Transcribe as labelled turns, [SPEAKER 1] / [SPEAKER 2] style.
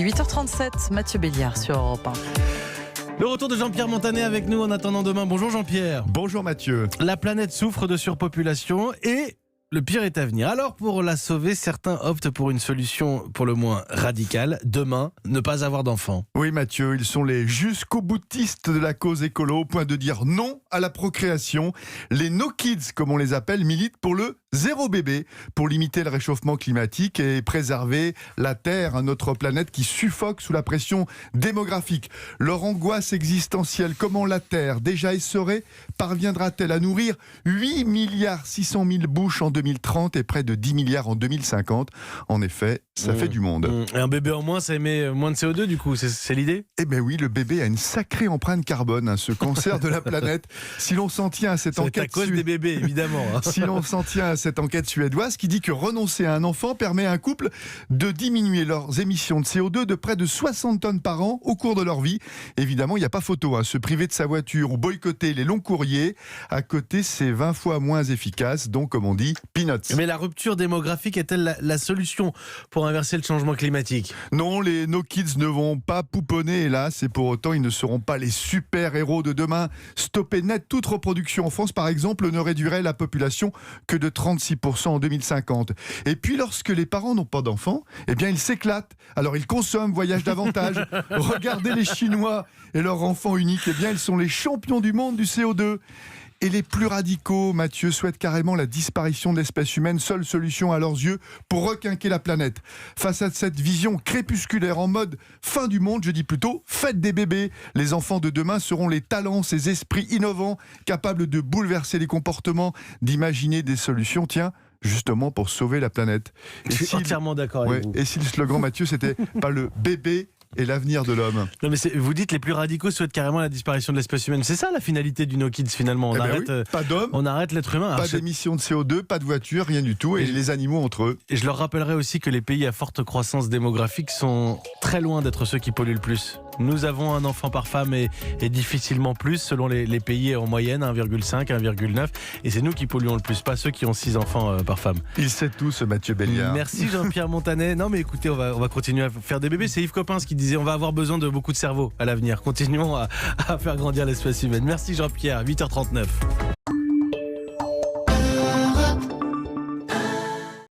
[SPEAKER 1] 8h37, Mathieu Béliard sur Europe 1.
[SPEAKER 2] Le retour de Jean-Pierre Montanet avec nous en attendant demain. Bonjour Jean-Pierre.
[SPEAKER 3] Bonjour Mathieu.
[SPEAKER 2] La planète souffre de surpopulation et le pire est à venir. Alors pour la sauver, certains optent pour une solution pour le moins radicale. Demain, ne pas avoir d'enfants.
[SPEAKER 3] Oui Mathieu, ils sont les jusqu'au boutistes de la cause écolo au point de dire non à la procréation. Les No Kids, comme on les appelle, militent pour le zéro bébé, pour limiter le réchauffement climatique et préserver la Terre, notre planète qui suffoque sous la pression démographique. Leur angoisse existentielle, comment la Terre, déjà essorée, parviendra-t-elle à nourrir 8 milliards 600 000 bouches en 2030 et près de 10 milliards en 2050. En effet, ça fait du monde.
[SPEAKER 2] Et un bébé en moins, ça émet moins de CO2 du coup, c'est l'idée ?
[SPEAKER 3] Eh bien oui, le bébé a une sacrée empreinte carbone, ce cancer de la planète. Si l'on s'en tient à cette
[SPEAKER 2] C'est à
[SPEAKER 3] enquête...
[SPEAKER 2] cause des bébés, évidemment.
[SPEAKER 3] Si l'on s'en tient à cette enquête suédoise qui dit que renoncer à un enfant permet à un couple de diminuer leurs émissions de CO2 de près de 60 tonnes par an au cours de leur vie. Évidemment, il n'y a pas photo. Se priver de sa voiture ou boycotter les longs courriers, à côté, c'est 20 fois moins efficace. Donc, comme on dit, peanuts.
[SPEAKER 2] Mais la rupture démographique est-elle la solution pour inverser le changement climatique ?
[SPEAKER 3] Non, les No Kids ne vont pas pouponner, hélas, et pour autant, ils ne seront pas les super-héros de demain. Stopper net toute reproduction en France, par exemple, ne réduirait la population que de 36% en 2050. Et puis, lorsque les parents n'ont pas d'enfants, eh bien, ils s'éclatent. Alors, ils consomment, voyagent davantage. Regardez les Chinois et leur enfant unique. Eh bien, ils sont les champions du monde du CO2. Et les plus radicaux, Mathieu, souhaitent carrément la disparition de l'espèce humaine, seule solution à leurs yeux pour requinquer la planète. Face à cette vision crépusculaire en mode fin du monde, je dis plutôt faites des bébés. Les enfants de demain seront les talents, ces esprits innovants, capables de bouleverser les comportements, d'imaginer des solutions, justement pour sauver la planète.
[SPEAKER 2] Je suis entièrement d'accord avec vous.
[SPEAKER 3] Et si le slogan, Mathieu, c'était pas le bébé et l'avenir de l'homme.
[SPEAKER 2] Non mais vous dites les plus radicaux souhaitent carrément la disparition de l'espèce humaine. C'est ça la finalité du No Kids finalement.
[SPEAKER 3] Pas d'homme,
[SPEAKER 2] on arrête l'être humain.
[SPEAKER 3] Pas d'émissions de CO2, pas de voiture, rien du tout. Et les animaux entre eux.
[SPEAKER 2] Et je leur rappellerai aussi que les pays à forte croissance démographique sont très loin d'être ceux qui polluent le plus. Nous avons un enfant par femme et difficilement plus selon les pays en moyenne 1,5, 1,9 et c'est nous qui polluons le plus, pas ceux qui ont 6 enfants par femme.
[SPEAKER 3] Il sait tout ce Mathieu Béliard.
[SPEAKER 2] Merci Jean-Pierre Montanet. Non mais écoutez, on va continuer à faire des bébés. C'est Yves Coppens qui disait on va avoir besoin de beaucoup de cerveaux à l'avenir. Continuons à faire grandir l'espèce humaine. Merci Jean-Pierre, 8h39.